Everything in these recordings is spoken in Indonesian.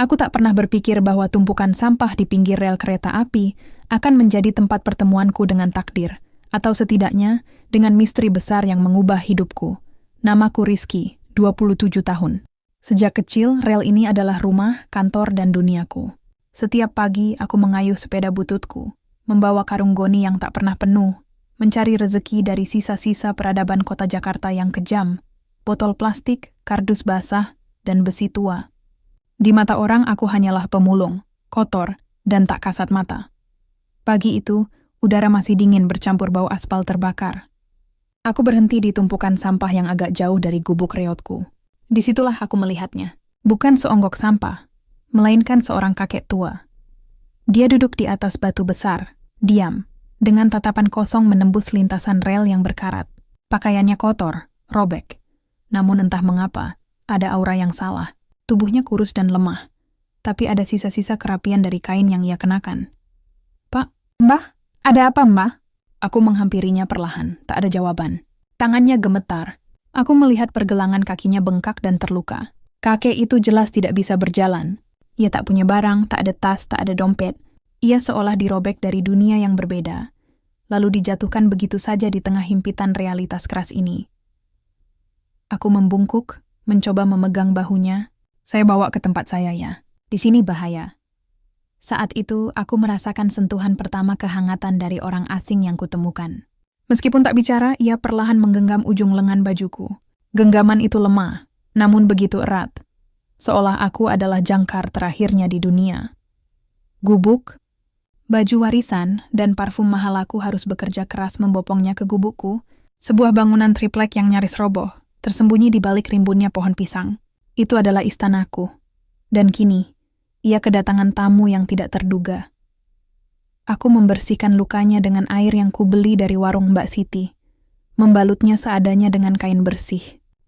Aku tak pernah berpikir bahwa tumpukan sampah di pinggir rel kereta api akan menjadi tempat pertemuanku dengan takdir, atau setidaknya dengan misteri besar yang mengubah hidupku. Namaku Rizky, 27 tahun. Sejak kecil, rel ini adalah rumah, kantor, dan duniaku. Setiap pagi, aku mengayuh sepeda bututku, membawa karung goni yang tak pernah penuh, mencari rezeki dari sisa-sisa peradaban kota Jakarta yang kejam, botol plastik, kardus basah, dan besi tua. Di mata orang, aku hanyalah pemulung, kotor, dan tak kasat mata. Pagi itu, udara masih dingin bercampur bau aspal terbakar. Aku berhenti di tumpukan sampah yang agak jauh dari gubuk reotku. Disitulah aku melihatnya. Bukan seonggok sampah, melainkan seorang kakek tua. Dia duduk di atas batu besar, diam, dengan tatapan kosong menembus lintasan rel yang berkarat. Pakaiannya kotor, robek. Namun entah mengapa, ada aura yang salah. Tubuhnya kurus dan lemah, tapi ada sisa-sisa kerapian dari kain yang ia kenakan. "Pak, Mbah, ada apa, Mbah?" Aku menghampirinya perlahan, tak ada jawaban. Tangannya gemetar. Aku melihat pergelangan kakinya bengkak dan terluka. Kakek itu jelas tidak bisa berjalan. Ia tak punya barang, tak ada tas, tak ada dompet. Ia seolah dirobek dari dunia yang berbeda, lalu dijatuhkan begitu saja di tengah himpitan realitas keras ini. Aku membungkuk, mencoba memegang bahunya. "Saya bawa ke tempat saya ya. Di sini bahaya." Saat itu, aku merasakan sentuhan pertama kehangatan dari orang asing yang kutemukan. Meskipun tak bicara, ia perlahan menggenggam ujung lengan bajuku. Genggaman itu lemah, namun begitu erat. Seolah aku adalah jangkar terakhirnya di dunia. Gubuk, baju warisan, dan parfum mahal aku harus bekerja keras membopongnya ke gubukku, sebuah bangunan triplek yang nyaris roboh, tersembunyi di balik rimbunnya pohon pisang. Itu adalah istanaku. Dan kini, ia kedatangan tamu yang tidak terduga. Aku membersihkan lukanya dengan air yang kubeli dari warung Mbak Siti. Membalutnya seadanya dengan kain bersih.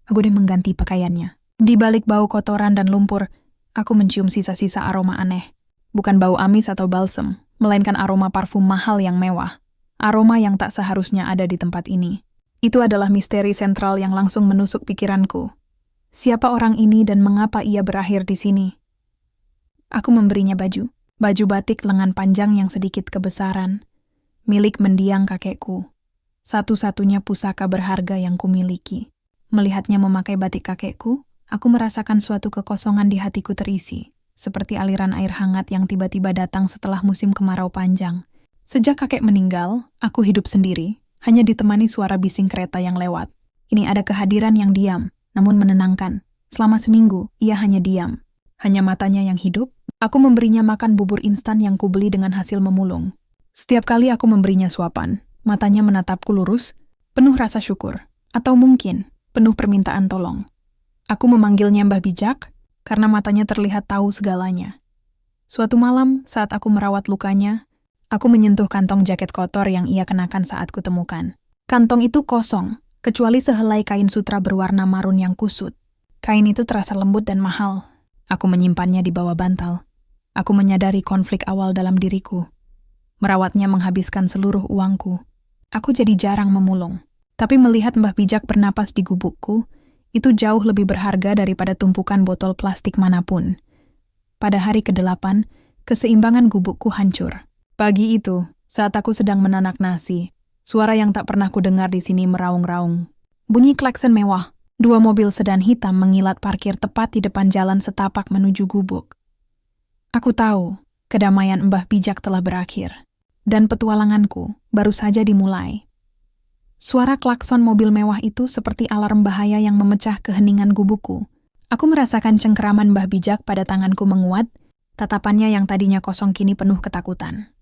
Aku mengganti pakaiannya. Di balik bau kotoran dan lumpur, aku mencium sisa-sisa aroma aneh. Bukan bau amis atau balsem, melainkan aroma parfum mahal yang mewah. Aroma yang tak seharusnya ada di tempat ini. Itu adalah misteri sentral yang langsung menusuk pikiranku. Siapa orang ini dan mengapa ia berakhir di sini? Aku memberinya baju batik lengan panjang yang sedikit kebesaran, milik mendiang kakekku. Satu-satunya pusaka berharga yang kumiliki. Melihatnya memakai batik kakekku, aku merasakan suatu kekosongan di hatiku terisi, seperti aliran air hangat yang tiba-tiba datang setelah musim kemarau panjang. Sejak kakek meninggal, aku hidup sendiri, hanya ditemani suara bising kereta yang lewat. Kini ada kehadiran yang diam, namun menenangkan. Selama seminggu, ia hanya diam. Hanya matanya yang hidup. Aku memberinya makan bubur instan yang kubeli dengan hasil memulung. Setiap kali aku memberinya suapan, matanya menatapku lurus, penuh rasa syukur. Atau mungkin, penuh permintaan tolong. Aku memanggilnya Mbah Bijak, karena matanya terlihat tahu segalanya. Suatu malam, saat aku merawat lukanya, aku menyentuh kantong jaket kotor yang ia kenakan saat kutemukan. Kantong itu kosong, kecuali sehelai kain sutra berwarna marun yang kusut. Kain itu terasa lembut dan mahal. Aku menyimpannya di bawah bantal. Aku menyadari konflik awal dalam diriku. Merawatnya menghabiskan seluruh uangku. Aku jadi jarang memulung. Tapi melihat Mbah Bijak bernapas di gubukku, itu jauh lebih berharga daripada tumpukan botol plastik manapun. Pada hari ke-8, keseimbangan gubukku hancur. Pagi itu, saat aku sedang menanak nasi, suara yang tak pernah kudengar di sini meraung-raung. Bunyi klakson mewah. 2 mobil sedan hitam mengilat parkir tepat di depan jalan setapak menuju gubuk. Aku tahu, kedamaian Mbah Bijak telah berakhir, dan petualanganku baru saja dimulai. Suara klakson mobil mewah itu seperti alarm bahaya yang memecah keheningan gubukku. Aku merasakan cengkeraman Mbah Bijak pada tanganku menguat, tatapannya yang tadinya kosong kini penuh ketakutan.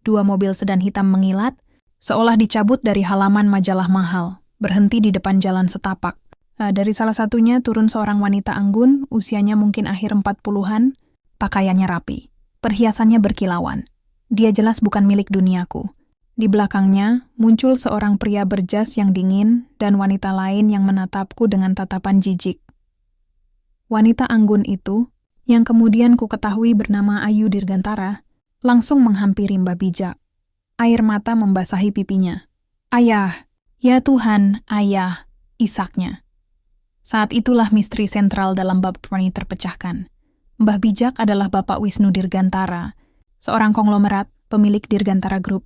2 mobil sedan hitam mengilat, seolah dicabut dari halaman majalah mahal, berhenti di depan jalan setapak. Dari salah satunya turun seorang wanita anggun, usianya mungkin akhir 40-an, pakaiannya rapi, perhiasannya berkilauan. Dia jelas bukan milik duniaku. Di belakangnya muncul seorang pria berjas yang dingin dan wanita lain yang menatapku dengan tatapan jijik. Wanita anggun itu, yang kemudian ku ketahui bernama Ayu Dirgantara, langsung menghampiri Mbah Bijak. Air mata membasahi pipinya. "Ayah, ya Tuhan, ayah," isaknya. Saat itulah misteri sentral dalam bab ini terpecahkan. Mbah Bijak adalah Bapak Wisnu Dirgantara, seorang konglomerat pemilik Dirgantara Group.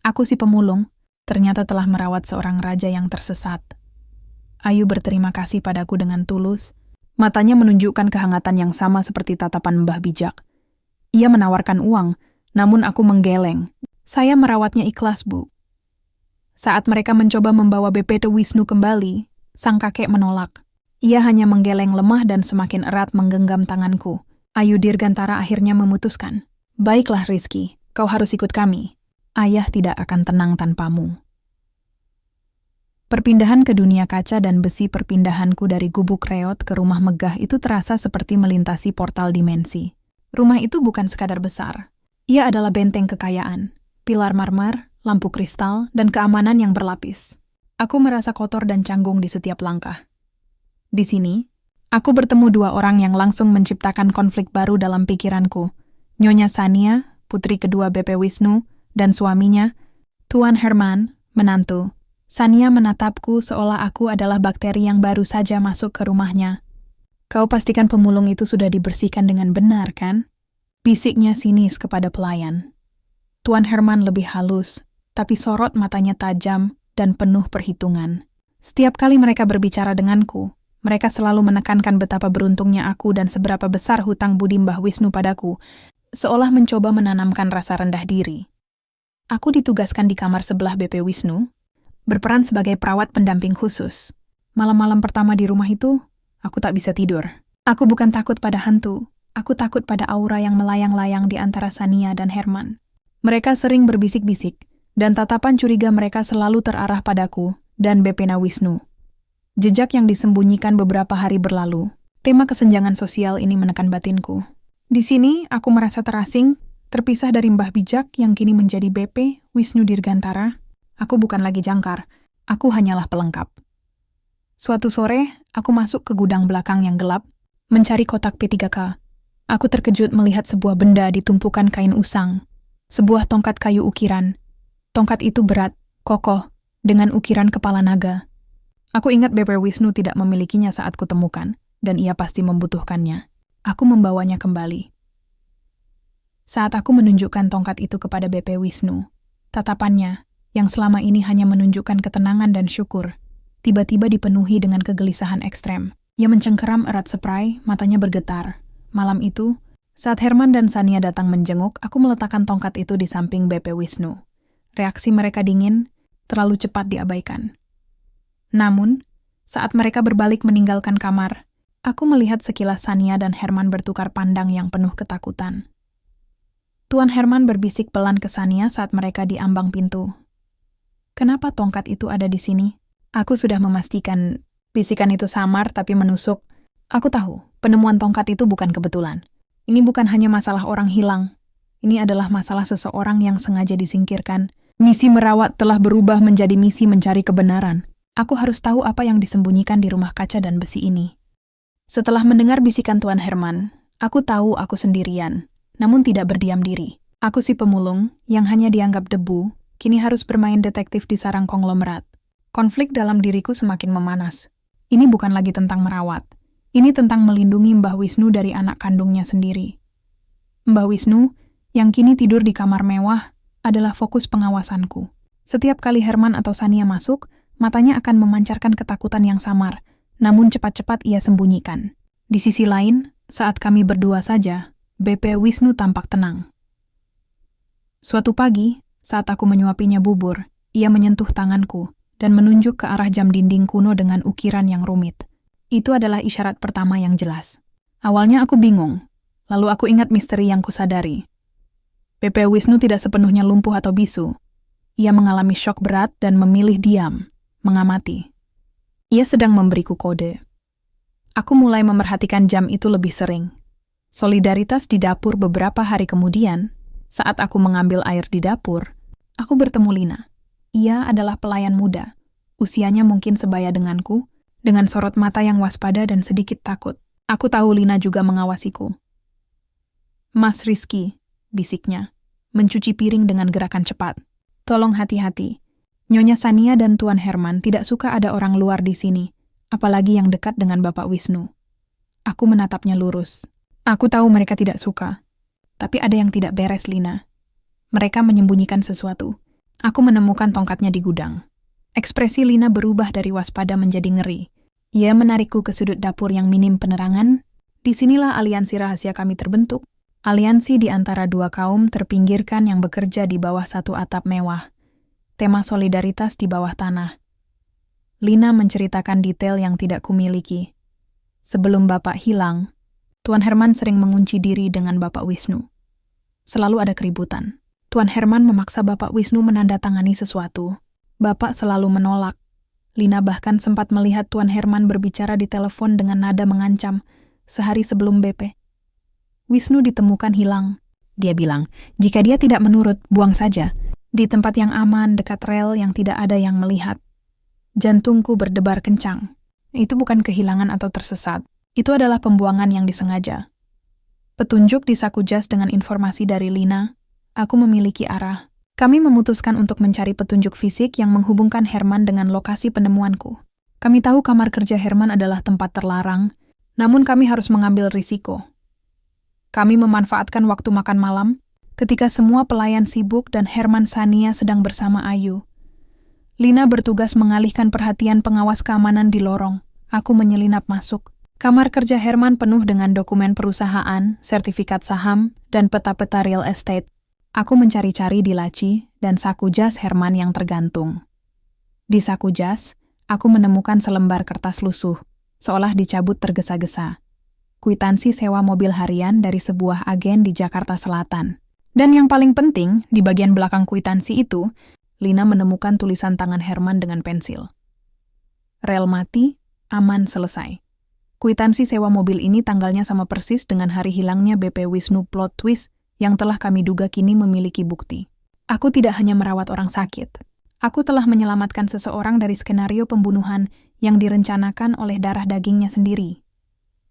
Aku si pemulung, ternyata telah merawat seorang raja yang tersesat. Ayu berterima kasih padaku dengan tulus. Matanya menunjukkan kehangatan yang sama seperti tatapan Mbah Bijak. Ia menawarkan uang, namun aku menggeleng. Saya merawatnya ikhlas, Bu. Saat mereka mencoba membawa BP Wisnu kembali, sang kakek menolak. Ia hanya menggeleng lemah dan semakin erat menggenggam tanganku. Ayu Dirgantara akhirnya memutuskan. Baiklah Rizky, kau harus ikut kami. Ayah tidak akan tenang tanpamu. Perpindahan ke dunia kaca dan besi perpindahanku dari gubuk reot ke rumah megah itu terasa seperti melintasi portal dimensi. Rumah itu bukan sekadar besar. Ia adalah benteng kekayaan, pilar marmer, lampu kristal, dan keamanan yang berlapis. Aku merasa kotor dan canggung di setiap langkah. Di sini, aku bertemu dua orang yang langsung menciptakan konflik baru dalam pikiranku. Nyonya Sania, putri kedua BP Wisnu, dan suaminya, Tuan Herman, menantu. Sania menatapku seolah aku adalah bakteri yang baru saja masuk ke rumahnya. Kau pastikan pemulung itu sudah dibersihkan dengan benar, kan? Bisiknya sinis kepada pelayan. Tuan Herman lebih halus, tapi sorot matanya tajam dan penuh perhitungan. Setiap kali mereka berbicara denganku, mereka selalu menekankan betapa beruntungnya aku dan seberapa besar hutang budi Mbah Wisnu padaku, seolah mencoba menanamkan rasa rendah diri. Aku ditugaskan di kamar sebelah BP Wisnu, berperan sebagai perawat pendamping khusus. Malam-malam pertama di rumah itu, aku tak bisa tidur. Aku bukan takut pada hantu, aku takut pada aura yang melayang-layang di antara Sania dan Herman. Mereka sering berbisik-bisik, dan tatapan curiga mereka selalu terarah padaku dan BP Wisnu. Jejak yang disembunyikan beberapa hari berlalu. Tema kesenjangan sosial ini menekan batinku. Di sini, aku merasa terasing, terpisah dari Mbah Bijak yang kini menjadi BP Wisnu Dirgantara. Aku bukan lagi jangkar, aku hanyalah pelengkap. Suatu sore, aku masuk ke gudang belakang yang gelap, mencari kotak P3K. Aku terkejut melihat sebuah benda di tumpukan kain usang. Sebuah tongkat kayu ukiran. Tongkat itu berat, kokoh, dengan ukiran kepala naga. Aku ingat BP Wisnu tidak memilikinya saat kutemukan, dan ia pasti membutuhkannya. Aku membawanya kembali. Saat aku menunjukkan tongkat itu kepada BP Wisnu, tatapannya, yang selama ini hanya menunjukkan ketenangan dan syukur, tiba-tiba dipenuhi dengan kegelisahan ekstrem. Ia mencengkeram erat seprai, matanya bergetar. Malam itu, saat Herman dan Sania datang menjenguk, aku meletakkan tongkat itu di samping BP Wisnu. Reaksi mereka dingin, terlalu cepat diabaikan. Namun, saat mereka berbalik meninggalkan kamar, aku melihat sekilas Sania dan Herman bertukar pandang yang penuh ketakutan. Tuan Herman berbisik pelan ke Sania saat mereka di ambang pintu. Kenapa tongkat itu ada di sini? Aku sudah memastikan bisikan itu samar tapi menusuk. Aku tahu, penemuan tongkat itu bukan kebetulan. Ini bukan hanya masalah orang hilang. Ini adalah masalah seseorang yang sengaja disingkirkan. Misi merawat telah berubah menjadi misi mencari kebenaran. Aku harus tahu apa yang disembunyikan di rumah kaca dan besi ini. Setelah mendengar bisikan Tuan Herman, aku tahu aku sendirian, namun tidak berdiam diri. Aku si pemulung yang hanya dianggap debu, kini harus bermain detektif di sarang konglomerat. Konflik dalam diriku semakin memanas. Ini bukan lagi tentang merawat. Ini tentang melindungi Mbah Wisnu dari anak kandungnya sendiri. Mbah Wisnu, yang kini tidur di kamar mewah, adalah fokus pengawasanku. Setiap kali Herman atau Sania masuk, matanya akan memancarkan ketakutan yang samar, namun cepat-cepat ia sembunyikan. Di sisi lain, saat kami berdua saja, BP Wisnu tampak tenang. Suatu pagi, saat aku menyuapinya bubur, ia menyentuh tanganku dan menunjuk ke arah jam dinding kuno dengan ukiran yang rumit. Itu adalah isyarat pertama yang jelas. Awalnya aku bingung, lalu aku ingat misteri yang kusadari. BP Wisnu tidak sepenuhnya lumpuh atau bisu. Ia mengalami syok berat dan memilih diam, mengamati. Ia sedang memberiku kode. Aku mulai memerhatikan jam itu lebih sering. Solidaritas di dapur beberapa hari kemudian, saat aku mengambil air di dapur, aku bertemu Lina. Ia adalah pelayan muda. Usianya mungkin sebaya denganku, dengan sorot mata yang waspada dan sedikit takut. Aku tahu Lina juga mengawasiku. Mas Rizky, bisiknya, mencuci piring dengan gerakan cepat. Tolong hati-hati. Nyonya Sania dan Tuan Herman tidak suka ada orang luar di sini, apalagi yang dekat dengan Bapak Wisnu. Aku menatapnya lurus. Aku tahu mereka tidak suka. Tapi ada yang tidak beres, Lina. Mereka menyembunyikan sesuatu. Aku menemukan tongkatnya di gudang. Ekspresi Lina berubah dari waspada menjadi ngeri. Ia menarikku ke sudut dapur yang minim penerangan. Disinilah aliansi rahasia kami terbentuk. Aliansi di antara dua kaum terpinggirkan yang bekerja di bawah satu atap mewah. Tema solidaritas di bawah tanah. Lina menceritakan detail yang tidak kumiliki. Sebelum Bapak hilang, Tuan Herman sering mengunci diri dengan Bapak Wisnu. Selalu ada keributan. Tuan Herman memaksa Bapak Wisnu menandatangani sesuatu. Bapak selalu menolak. Lina bahkan sempat melihat Tuan Herman berbicara di telepon dengan nada mengancam sehari sebelum BP. Wisnu ditemukan hilang. Dia bilang, jika dia tidak menurut, buang saja. Di tempat yang aman, dekat rel yang tidak ada yang melihat. Jantungku berdebar kencang. Itu bukan kehilangan atau tersesat. Itu adalah pembuangan yang disengaja. Petunjuk di saku jas dengan informasi dari Lina. Aku memiliki arah. Kami memutuskan untuk mencari petunjuk fisik yang menghubungkan Herman dengan lokasi penemuanku. Kami tahu kamar kerja Herman adalah tempat terlarang, namun kami harus mengambil risiko. Kami memanfaatkan waktu makan malam ketika semua pelayan sibuk dan Herman Sania sedang bersama Ayu. Lina bertugas mengalihkan perhatian pengawas keamanan di lorong. Aku menyelinap masuk. Kamar kerja Herman penuh dengan dokumen perusahaan, sertifikat saham, dan peta-peta real estate. Aku mencari-cari di laci dan saku jas Herman yang tergantung. Di saku jas, aku menemukan selembar kertas lusuh, seolah dicabut tergesa-gesa. Kwitansi sewa mobil harian dari sebuah agen di Jakarta Selatan. Dan yang paling penting, di bagian belakang kwitansi itu, Lina menemukan tulisan tangan Herman dengan pensil. Rel mati, aman selesai. Kwitansi sewa mobil ini tanggalnya sama persis dengan hari hilangnya BP Wisnu. Plot twist yang telah kami duga kini memiliki bukti. Aku tidak hanya merawat orang sakit. Aku telah menyelamatkan seseorang dari skenario pembunuhan yang direncanakan oleh darah dagingnya sendiri.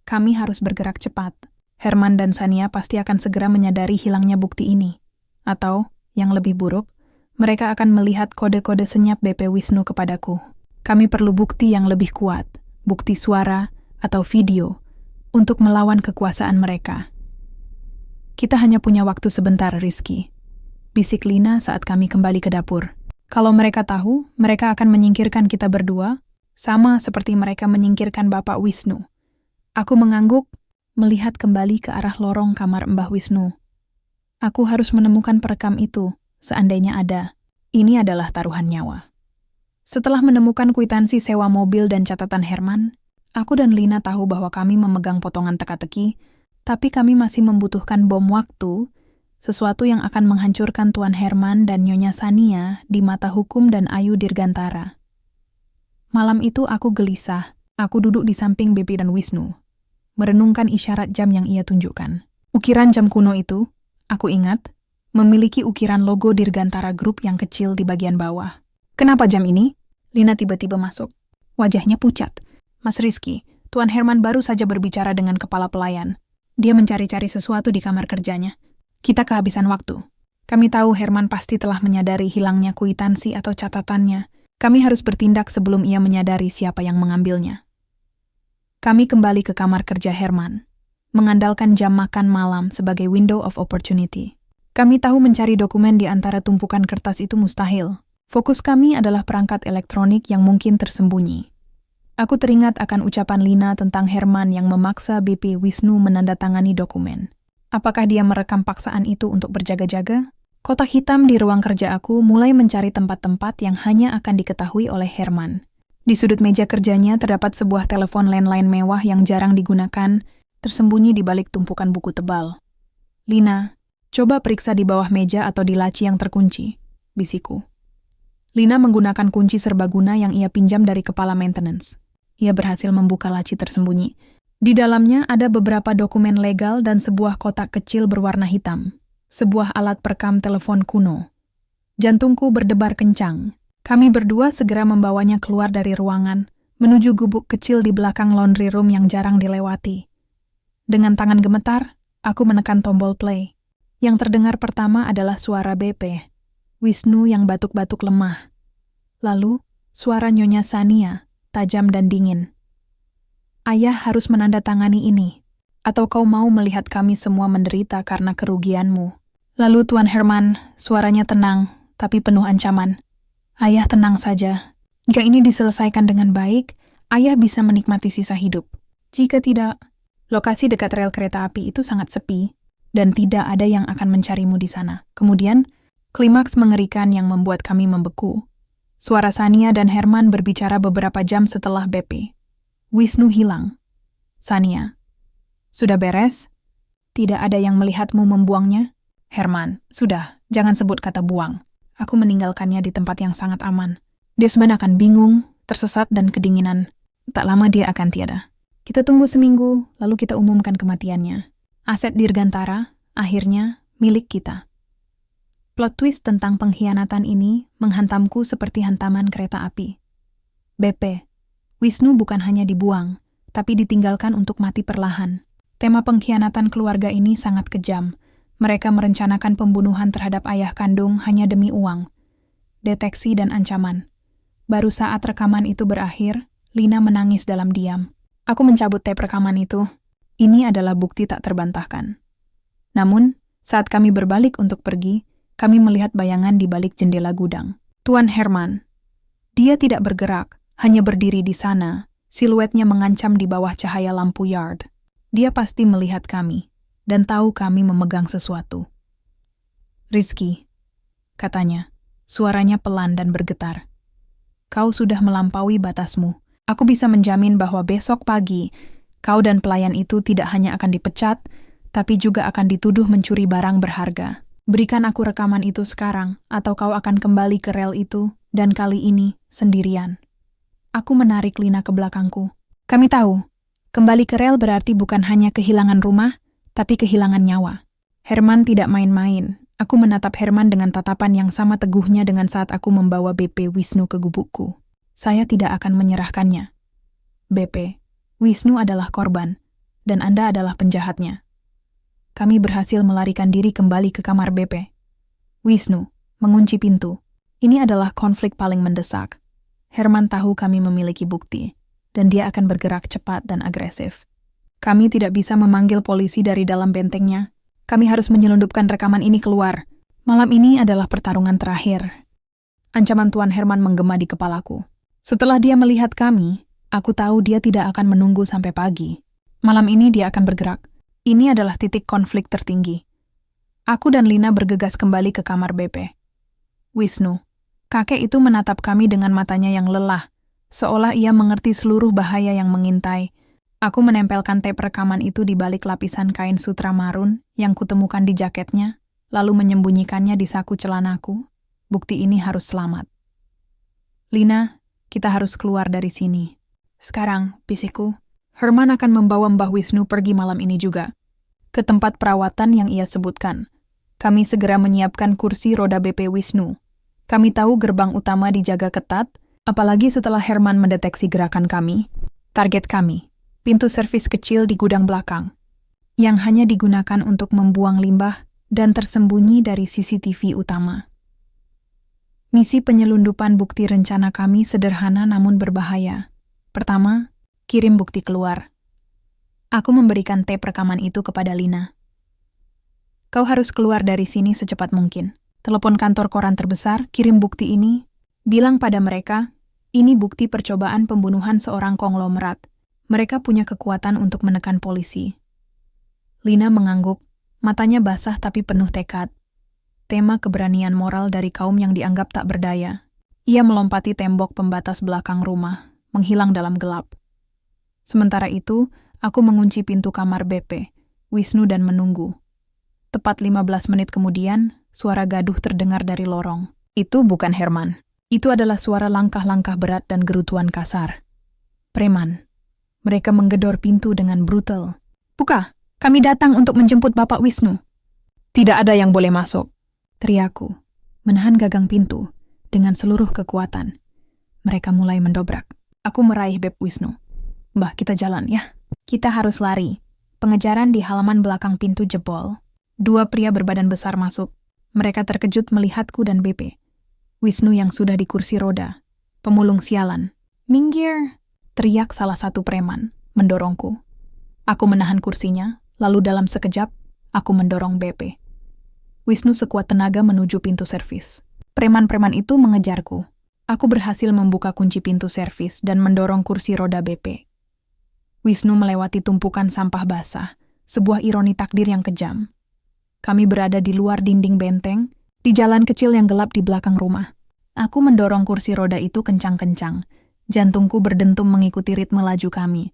Kami harus bergerak cepat. Herman dan Sania pasti akan segera menyadari hilangnya bukti ini. Atau, yang lebih buruk, mereka akan melihat kode-kode senyap BP Wisnu kepadaku. Kami perlu bukti yang lebih kuat, bukti suara atau video, untuk melawan kekuasaan mereka. Kita hanya punya waktu sebentar, Rizky. Bisik Lina saat kami kembali ke dapur. Kalau mereka tahu, mereka akan menyingkirkan kita berdua, sama seperti mereka menyingkirkan Bapak Wisnu. Aku mengangguk, melihat kembali ke arah lorong kamar Mbah Wisnu. Aku harus menemukan perekam itu, seandainya ada. Ini adalah taruhan nyawa. Setelah menemukan kwitansi sewa mobil dan catatan Herman, aku dan Lina tahu bahwa kami memegang potongan teka-teki, tapi kami masih membutuhkan bom waktu, sesuatu yang akan menghancurkan Tuan Herman dan Nyonya Sania di mata hukum dan Ayu Dirgantara. Malam itu aku gelisah. Aku duduk di samping BP dan Wisnu, merenungkan isyarat jam yang ia tunjukkan. Ukiran jam kuno itu, aku ingat, memiliki ukiran logo Dirgantara Group yang kecil di bagian bawah. Kenapa jam ini? Lina tiba-tiba masuk. Wajahnya pucat. Mas Rizky, Tuan Herman baru saja berbicara dengan kepala pelayan. Dia mencari-cari sesuatu di kamar kerjanya. Kita kehabisan waktu. Kami tahu Herman pasti telah menyadari hilangnya kwitansi atau catatannya. Kami harus bertindak sebelum ia menyadari siapa yang mengambilnya. Kami kembali ke kamar kerja Herman, mengandalkan jam makan malam sebagai window of opportunity. Kami tahu mencari dokumen di antara tumpukan kertas itu mustahil. Fokus kami adalah perangkat elektronik yang mungkin tersembunyi. Aku teringat akan ucapan Lina tentang Herman yang memaksa BP Wisnu menandatangani dokumen. Apakah dia merekam paksaan itu untuk berjaga-jaga? Kotak hitam di ruang kerja aku mulai mencari tempat-tempat yang hanya akan diketahui oleh Herman. Di sudut meja kerjanya terdapat sebuah telepon landline mewah yang jarang digunakan, tersembunyi di balik tumpukan buku tebal. Lina, coba periksa di bawah meja atau di laci yang terkunci, bisikku. Lina menggunakan kunci serbaguna yang ia pinjam dari kepala maintenance. Ia berhasil membuka laci tersembunyi. Di dalamnya ada beberapa dokumen legal dan sebuah kotak kecil berwarna hitam. Sebuah alat perekam telepon kuno. Jantungku berdebar kencang. Kami berdua segera membawanya keluar dari ruangan, menuju gubuk kecil di belakang laundry room yang jarang dilewati. Dengan tangan gemetar, aku menekan tombol play. Yang terdengar pertama adalah suara BP, Wisnu yang batuk-batuk lemah. Lalu, suara Nyonya Sania, tajam dan dingin. Ayah harus menandatangani ini. Atau kau mau melihat kami semua menderita karena kerugianmu? Lalu Tuan Herman, suaranya tenang, tapi penuh ancaman. Ayah tenang saja. Jika ini diselesaikan dengan baik, ayah bisa menikmati sisa hidup. Jika tidak, lokasi dekat rel kereta api itu sangat sepi, dan tidak ada yang akan mencarimu di sana. Kemudian, klimaks mengerikan yang membuat kami membeku. Suara Sania dan Herman berbicara beberapa jam setelah BP. Wisnu hilang. Sania. Sudah beres? Tidak ada yang melihatmu membuangnya? Herman, sudah, jangan sebut kata buang. Aku meninggalkannya di tempat yang sangat aman. Desmond akan bingung, tersesat dan kedinginan. Tak lama dia akan tiada. Kita tunggu seminggu, lalu kita umumkan kematiannya. Aset Dirgantara, akhirnya, milik kita. Plot twist tentang pengkhianatan ini menghantamku seperti hantaman kereta api. BP, Wisnu bukan hanya dibuang, tapi ditinggalkan untuk mati perlahan. Tema pengkhianatan keluarga ini sangat kejam. Mereka merencanakan pembunuhan terhadap ayah kandung hanya demi uang, deteksi dan ancaman. Baru saat rekaman itu berakhir, Lina menangis dalam diam. Aku mencabut tape rekaman itu. Ini adalah bukti tak terbantahkan. Namun, saat kami berbalik untuk pergi, kami melihat bayangan di balik jendela gudang. Tuan Herman. Dia tidak bergerak, hanya berdiri di sana, siluetnya mengancam di bawah cahaya lampu yard. Dia pasti melihat kami, dan tahu kami memegang sesuatu. Rizky, katanya, suaranya pelan dan bergetar. Kau sudah melampaui batasmu. Aku bisa menjamin bahwa besok pagi, kau dan pelayan itu tidak hanya akan dipecat, tapi juga akan dituduh mencuri barang berharga. Berikan aku rekaman itu sekarang, atau kau akan kembali ke rel itu, dan kali ini sendirian. Aku menarik Lina ke belakangku. Kami tahu, kembali ke rel berarti bukan hanya kehilangan rumah, tapi kehilangan nyawa. Herman tidak main-main. Aku menatap Herman dengan tatapan yang sama teguhnya dengan saat aku membawa BP Wisnu ke gubukku. Saya tidak akan menyerahkannya. BP, Wisnu adalah korban, dan Anda adalah penjahatnya. Kami berhasil melarikan diri kembali ke kamar BP. Wisnu, mengunci pintu. Ini adalah konflik paling mendesak. Herman tahu kami memiliki bukti, dan dia akan bergerak cepat dan agresif. Kami tidak bisa memanggil polisi dari dalam bentengnya. Kami harus menyelundupkan rekaman ini keluar. Malam ini adalah pertarungan terakhir. Ancaman Tuan Herman menggema di kepalaku. Setelah dia melihat kami, aku tahu dia tidak akan menunggu sampai pagi. Malam ini dia akan bergerak. Ini adalah titik konflik tertinggi. Aku dan Lina bergegas kembali ke kamar BP. Wisnu, kakek itu menatap kami dengan matanya yang lelah, seolah ia mengerti seluruh bahaya yang mengintai. Aku menempelkan tape rekaman itu di balik lapisan kain sutra marun yang kutemukan di jaketnya, lalu menyembunyikannya di saku celanaku. Bukti ini harus selamat. Lina, kita harus keluar dari sini. Sekarang, bisikku, Herman akan membawa Mbah Wisnu pergi malam ini juga. Ke tempat perawatan yang ia sebutkan. Kami segera menyiapkan kursi roda BP Wisnu. Kami tahu gerbang utama dijaga ketat, apalagi setelah Herman mendeteksi gerakan kami. Target kami. Pintu servis kecil di gudang belakang, yang hanya digunakan untuk membuang limbah dan tersembunyi dari CCTV utama. Misi penyelundupan bukti rencana kami sederhana namun berbahaya. Pertama, kirim bukti keluar. Aku memberikan tape rekaman itu kepada Lina. Kau harus keluar dari sini secepat mungkin. Telepon kantor koran terbesar, kirim bukti ini. Bilang pada mereka, ini bukti percobaan pembunuhan seorang konglomerat. Mereka punya kekuatan untuk menekan polisi. Lina mengangguk, matanya basah tapi penuh tekad. Tema keberanian moral dari kaum yang dianggap tak berdaya. Ia melompati tembok pembatas belakang rumah, menghilang dalam gelap. Sementara itu, aku mengunci pintu kamar BP, Wisnu dan menunggu. Tepat 15 menit kemudian, suara gaduh terdengar dari lorong. Itu bukan Herman. Itu adalah suara langkah-langkah berat dan gerutuan kasar. Preman. Mereka menggedor pintu dengan brutal. Buka, kami datang untuk menjemput Bapak Wisnu. Tidak ada yang boleh masuk, teriakku, menahan gagang pintu dengan seluruh kekuatan. Mereka mulai mendobrak. Aku meraih Beb Wisnu. Mbah, kita jalan ya. Kita harus lari. Pengejaran di halaman belakang pintu jebol. 2 pria berbadan besar masuk. Mereka terkejut melihatku dan BP. Wisnu yang sudah di kursi roda. Pemulung sialan. Minggir! Teriak salah satu preman, mendorongku. Aku menahan kursinya, lalu dalam sekejap, aku mendorong BP. Wisnu sekuat tenaga menuju pintu servis. Preman-preman itu mengejarku. Aku berhasil membuka kunci pintu servis dan mendorong kursi roda BP. Wisnu melewati tumpukan sampah basah, sebuah ironi takdir yang kejam. Kami berada di luar dinding benteng, di jalan kecil yang gelap di belakang rumah. Aku mendorong kursi roda itu kencang-kencang. Jantungku berdentum mengikuti ritme laju kami.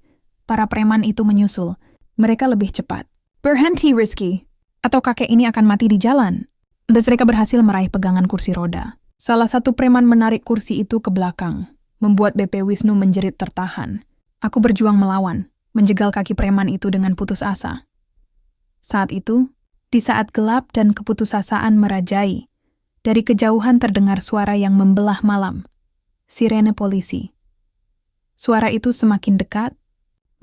Para preman itu menyusul. Mereka lebih cepat. Berhenti, Rizky! Atau kakek ini akan mati di jalan. Dan mereka berhasil meraih pegangan kursi roda. Salah satu preman menarik kursi itu ke belakang, membuat BP Wisnu menjerit tertahan. Aku berjuang melawan, menjegal kaki preman itu dengan putus asa. Saat itu, di saat gelap dan keputusasaan merajai, dari kejauhan terdengar suara yang membelah malam. Sirene polisi. Suara itu semakin dekat,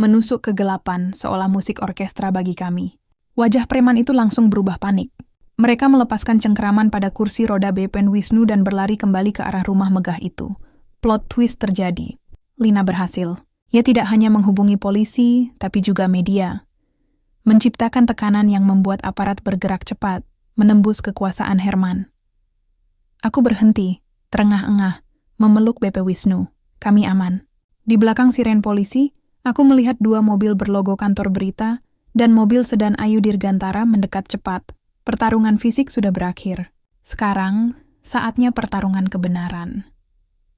menusuk kegelapan seolah musik orkestra bagi kami. Wajah preman itu langsung berubah panik. Mereka melepaskan cengkeraman pada kursi roda BP Wisnu dan berlari kembali ke arah rumah megah itu. Plot twist terjadi. Lina berhasil. Ia tidak hanya menghubungi polisi, tapi juga media. Menciptakan tekanan yang membuat aparat bergerak cepat, menembus kekuasaan Herman. Aku berhenti, terengah-engah, memeluk BP Wisnu. Kami aman. Di belakang siren polisi, aku melihat 2 mobil berlogo kantor berita dan mobil sedan Ayu Dirgantara mendekat cepat. Pertarungan fisik sudah berakhir. Sekarang, saatnya pertarungan kebenaran.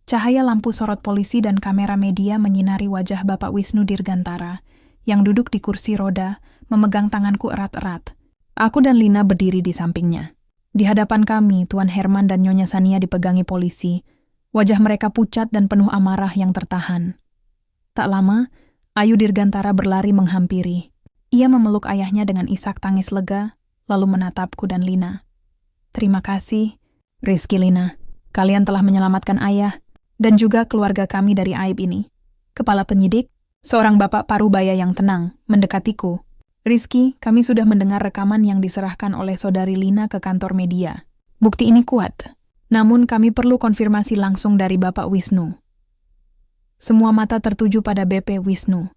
Cahaya lampu sorot polisi dan kamera media menyinari wajah Bapak Wisnu Dirgantara, yang duduk di kursi roda, memegang tanganku erat-erat. Aku dan Lina berdiri di sampingnya. Di hadapan kami, Tuan Herman dan Nyonya Sania dipegangi polisi. Wajah mereka pucat dan penuh amarah yang tertahan. Tak lama, Ayu Dirgantara berlari menghampiri. Ia memeluk ayahnya dengan isak tangis lega, lalu menatapku dan Lina. Terima kasih, Rizky, Lina. Kalian telah menyelamatkan ayah dan juga keluarga kami dari aib ini. Kepala penyidik, seorang bapak parubaya yang tenang, mendekatiku. Rizky, kami sudah mendengar rekaman yang diserahkan oleh saudari Lina ke kantor media. Bukti ini kuat, namun kami perlu konfirmasi langsung dari Bapak Wisnu. Semua mata tertuju pada BP Wisnu.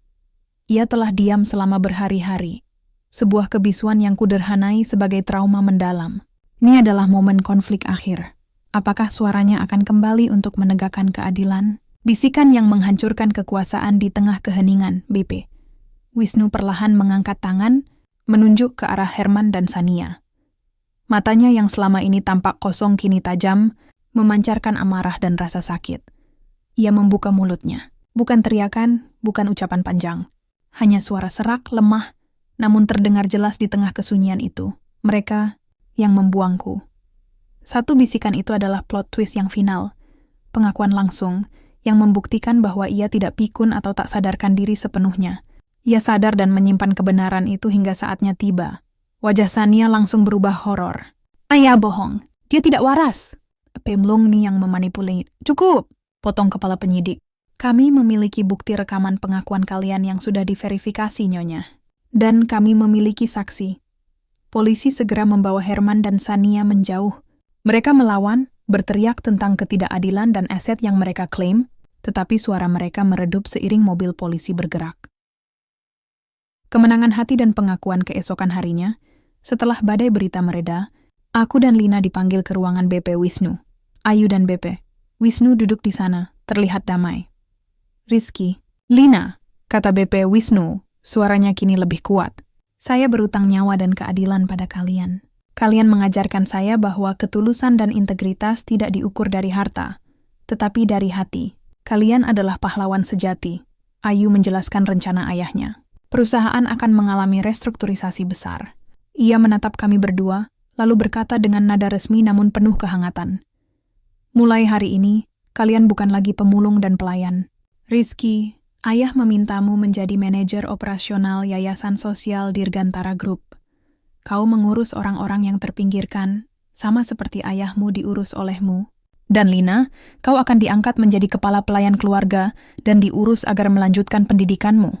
Ia telah diam selama berhari-hari. Sebuah kebisuan yang kuderhanai sebagai trauma mendalam. Ini adalah momen konflik akhir. Apakah suaranya akan kembali untuk menegakkan keadilan? Bisikan yang menghancurkan kekuasaan di tengah keheningan, BP. Wisnu perlahan mengangkat tangan, menunjuk ke arah Herman dan Sania. Matanya yang selama ini tampak kosong kini tajam, memancarkan amarah dan rasa sakit. Ia membuka mulutnya. Bukan teriakan, bukan ucapan panjang. Hanya suara serak, lemah, namun terdengar jelas di tengah kesunyian itu. Mereka yang membuangku. Satu bisikan itu adalah plot twist yang final. Pengakuan langsung yang membuktikan bahwa ia tidak pikun atau tak sadarkan diri sepenuhnya. Ia sadar dan menyimpan kebenaran itu hingga saatnya tiba. Wajah Sania langsung berubah horor. Ayah bohong. Dia tidak waras. Pemlong nih yang memanipulasi. Cukup, potong kepala penyidik. Kami memiliki bukti rekaman pengakuan kalian yang sudah diverifikasi, Nyonya. Dan kami memiliki saksi. Polisi segera membawa Herman dan Sania menjauh. Mereka melawan, berteriak tentang ketidakadilan dan aset yang mereka klaim, tetapi suara mereka meredup seiring mobil polisi bergerak. Kemenangan hati dan pengakuan keesokan harinya, setelah badai berita mereda, aku dan Lina dipanggil ke ruangan BP Wisnu. Ayu dan BP. Wisnu duduk di sana, terlihat damai. Rizky, Lina, kata BP Wisnu, suaranya kini lebih kuat. Saya berutang nyawa dan keadilan pada kalian. Kalian mengajarkan saya bahwa ketulusan dan integritas tidak diukur dari harta, tetapi dari hati. Kalian adalah pahlawan sejati. Ayu menjelaskan rencana ayahnya. Perusahaan akan mengalami restrukturisasi besar. Ia menatap kami berdua, lalu berkata dengan nada resmi namun penuh kehangatan. Mulai hari ini, kalian bukan lagi pemulung dan pelayan. Rizky, ayah memintamu menjadi manajer operasional Yayasan Sosial Dirgantara Group. Kau mengurus orang-orang yang terpinggirkan, sama seperti ayahmu diurus olehmu. Dan Lina, kau akan diangkat menjadi kepala pelayan keluarga dan diurus agar melanjutkan pendidikanmu.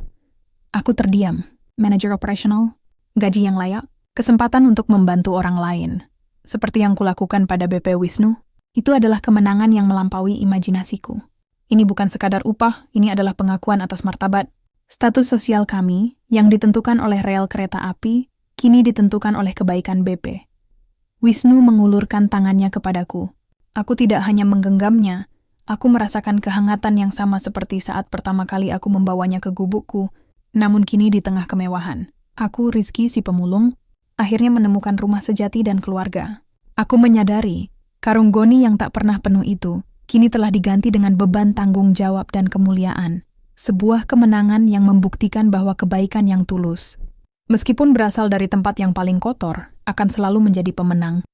Aku terdiam. Manajer operasional, gaji yang layak, kesempatan untuk membantu orang lain. Seperti yang kulakukan pada BP Wisnu, itu adalah kemenangan yang melampaui imajinasiku. Ini bukan sekadar upah, ini adalah pengakuan atas martabat. Status sosial kami, yang ditentukan oleh rel kereta api, kini ditentukan oleh kebaikan BP. Wisnu mengulurkan tangannya kepadaku. Aku tidak hanya menggenggamnya, aku merasakan kehangatan yang sama seperti saat pertama kali aku membawanya ke gubukku, namun kini di tengah kemewahan. Aku, Rizky si pemulung, akhirnya menemukan rumah sejati dan keluarga. Aku menyadari, karung goni yang tak pernah penuh itu, kini telah diganti dengan beban tanggung jawab dan kemuliaan. Sebuah kemenangan yang membuktikan bahwa kebaikan yang tulus, meskipun berasal dari tempat yang paling kotor, akan selalu menjadi pemenang.